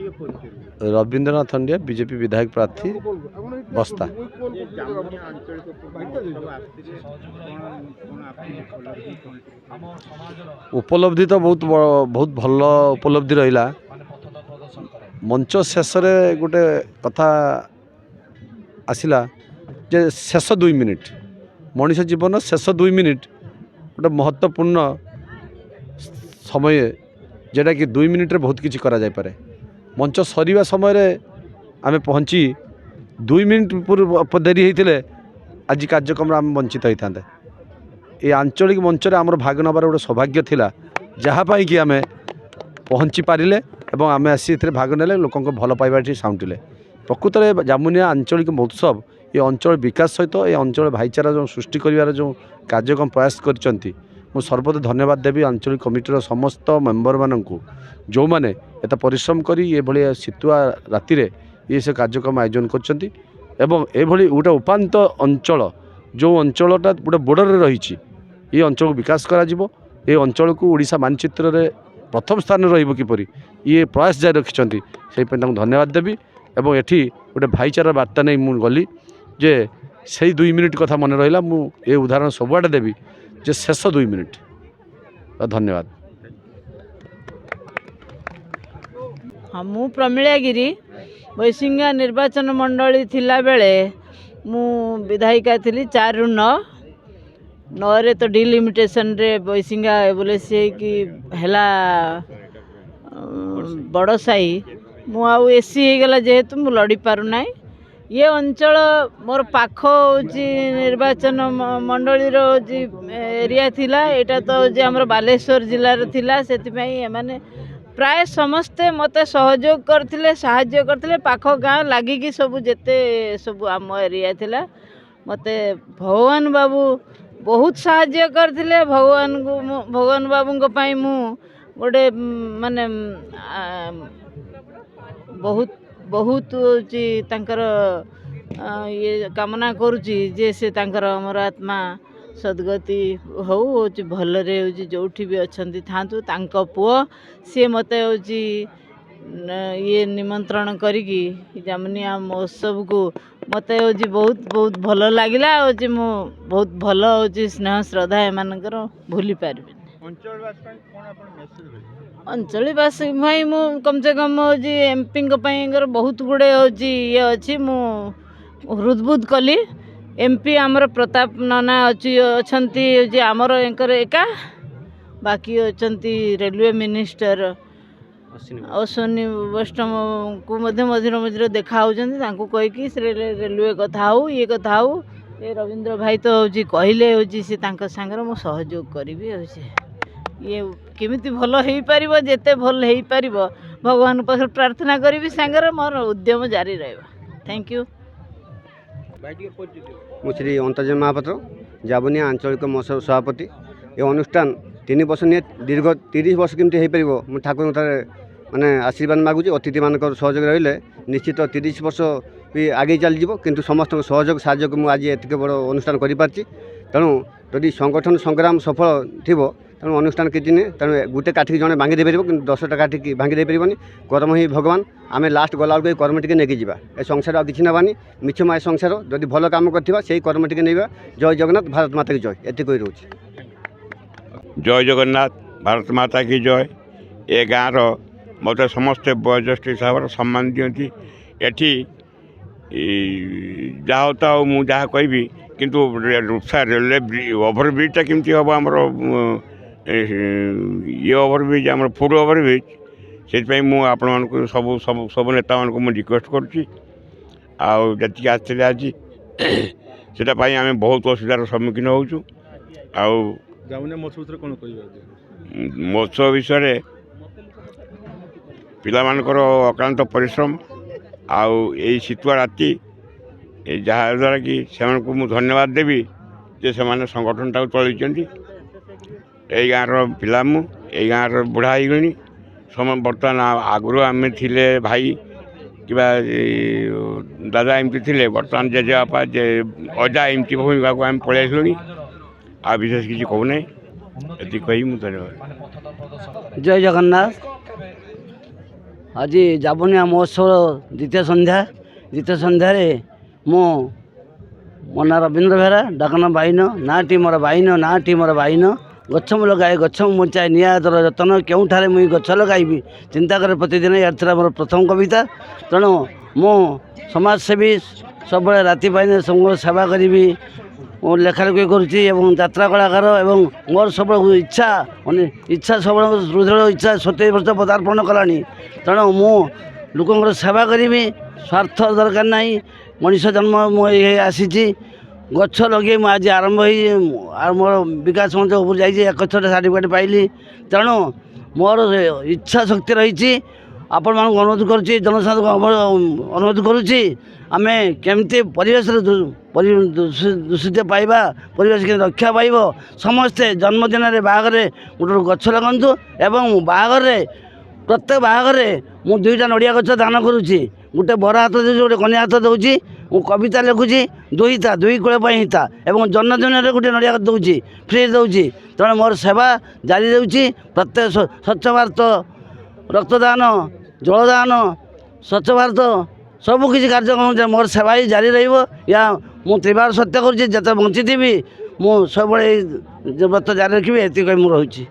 रवींद्रनाथ खंडिया BJP विधायक प्रार्थी बस्ता। उपलब्धि तो बहुत बहुत भल उपलब्धि रहा। मंच शेष गोटे कथा आसला जे शेष 2 मिनिट मनीष जीवन शेष 2 मिनिट गोटे महत्वपूर्ण समय जेटा कि 2 मिनिट रे बहुत किसी करा जाय पारे। मंच सरीवा समय आम पहुँची 2 मिनिट पूर्व देरी होते आज कार्यक्रम आम वंचित होता। ये आंचलिक मंच आमर भाग नबार गोटे सौभाग्य थिला जहाँपाई कि आम पहुँची पारे और आम आसी भाग ने लोक भल पाइबा साउंटिले। प्रकृत में जामुनिया आंचलिक महोत्सव ये अंचल विकास सहित ये अंचल भाईचारा जो सृष्टि कर जो कार्यक्रम प्रयास कर सर्वदा धन्यवाद देवी आंचलिक कमिटीर समस्त मेंबर मानू जो मैंने एत परिश्रम करी ये भली शीतुआ राति ये से कार्यक्रम आयोजन करछंती एवं एभली गोटे उपांत अंचल जो अंचलटा गोटे बॉर्डर रही ये अंचल को विकास करा जिवो। ये अंचल को ओडिशा मानचित्र रे प्रथम स्थान रहिबो किपरि ये प्रयास जारी रखिछंती से धन्यवाद देवी। एवं एठी गोटे भाईचारा वार्ता नहीं मु गली जे से 2 मिनिट कथा मन रहा मु ये उदाहरण सबुआडे देवी जे शेष 2 मिनिट। धन्यवाद। हाँ मु प्रमिला गिरी बैसिंगा निर्वाचन मंडली थिला बेले मु विधायिका थी 4 ରୁ 9 रे तो डिलिमिटेशन रे बैसिंगा बोले से कि हेला बड़ साई मु आउ एसी हो गला जेहेतु मु लड़ी पारु ना। ये अंचल मोर पाख होची निर्वाचन मंडली रो एरिया थिला एटा तो जे हमर बालेश्वर जिल्ला रे थिला सेति पई माने प्राय समस्ते मते सहयोग करथिले साहाय्य करथिले पाख गाँ लागिकी सब जेते सब आम एरिया थिला मते भगवान बाबू बहुत साहाय्य करथिले। भगवान बाबू को पई मु गोटे माने बहुत बहुत होची तांकर ये कामना करुची जे से तांकर अमर आत्मा सद्गति हो भलरे हो जोठी भी अच्छी थांतु तांको पुओ सी मते हो ये निमंत्रण करिकी जामुनिया महोत्सव को मते हो बहुत बहुत भल लगिला हो मु बहुत भल हो स्नेह श्रद्धा एमानकर भूली पारबे। अंचलवासी भाई मु कम से कम हो एमपी बहुत गुड़े हो ये अच्छी मु हृदबुद कली एमपी आमर प्रताप नना अच्छी आमर एंकर एका बाकी अच्छी रेलवे मिनिस्टर अश्विनी वैष्णव को मझिरे मझिरे देखा कहीकि रेलवे कथा हो ये कथा हो ये रवींद्र भाई तो हूँ कहले हूँ सी सांगे मु सहयोग करी ये केमिति भल हो पार जिते भल हो पार भगवान पाखे प्रार्थना करी सांगे मोर उद्यम जारी रहा। Thank you. मु श्री अंतर्जन महापात्र जाबुनिया आंचलिक महोत्सव सभापति। ये अनुष्ठान 3 वर्ष नहीं दीर्घ 30 वर्ष केमती हो पार मुझे ठाकुर माने आशीर्वाद मागुची। अतिथि मान सहयोग रही निश्चित 30 वर्ष भी आगे चली किंतु समस्त सहयोग साहय मुझे आज एत बड़ अनुष्ठान करें। तेणु जदि संगठन संग्राम सफल थी तेणु अनुष्ठान किसी नहीं तेणु गोटे काठी जड़े भांगी दे पार कि 10टा काठी भांगी दे पारनि। कर्म ही भगवान आम लास्ट गला बेलू कर्म टी नहीं जावा ए संसार आ कि नानी मिछ माए संसार जदि भल कम करवा से कर्म टी नहीं। जय जगन्नाथ भारत माता की जय एति कही रोच। जय जगन्नाथ भारत माता की जय। ए गाँव मत समस्ते वयोज्येष्ठ हिसाब से सम्मान दिखती एटी जहाँ होता मुझे जहाँ कहि किंतु रेलवे ओभरब्रिजटा केमती हम आमर ये ओभरब्रिज आम फुट ओभरब्रिज से मुझे सब सब सब नेता मान रिक्वेस्ट करुँची आती आसते आज से आम बहुत असुविधार सम्मुखीन होचु। महोत्सव विषय पिला मानकर अक्लांत परिश्रम आउ शीतुआ राति जहाँ द्वारा कि से मुझे धन्यवाद देवी जे से संगठन टाक चलती यही गाँव पिला मु गाँव बुढ़ा हो सम बर्तमान आगु आम थिले भाई कि दादा एमती थे बर्तमान जेजेबापा जे अजा एमती भूमिका को आम पलि आसलुँ आ विशेष किसी कहूना ये कही मुझे धन्यवाद। जय जगन्नाथ। आज जाबनिया महोत्सव द्वितीय सन्ध्यारे मो ना रवींद्र बेहरा डाकना बाइन नाटी मोर बाइन गछ मु लगाए गछ मुचाए नितर जतन केउठारे मुई गछ लगाइबी चिंता करे प्रतिदिन यार मोर प्रथम कविता तेणु मु समाजसेवी सब राति पाइन सब सेवा करी लेखालेखि करुँची यात्रा कलाकार एवं मोर सब इच्छा सब सुदृढ़ इच्छा 27 वर्ष पदार्पण कलानी तेणु मु लोकंर सेवा करी स्वार्थ दरकार नहीं मनीष जन्म मुझे आसी गछ लगे आज आरंभ हो मोर विकास मंच ऊपर जाइए 61 सर्टिफिकेट पाइली तेणु मोर इच्छा शक्ति रही आपण मानक अनुरोध करुँची जनसाधारण अनुरोध करुँची आमे केमती परिवेश दूषित पाइबा परिवेश के रक्षा पाइब समस्ते जन्मदिन में बाहागर गोटे गछ लगंतु एवं बाहागर प्रत्येक बाहागर मु 2टा नड़िया गछ दान करुँची गोटे बरा हाथ दूसरी गोटे कन्या हाथ दूसरी मु कविता लिखुची दुई कूल हिता एवं जन्मदिन में गोटे नड़िया दूसरी फ्री दूसरी तेणु मोर सेवा जारी दूसरी प्रत्येक स्वच्छ भारत रक्तदान जलदान स्वच्छ भारत सबकि कार्यक्रम मोर सेवा ही जारी रहा मु त्रिवार सत्य करुँची जिते बंची थी मु सब व्रत जारी रखी ये कही मुझे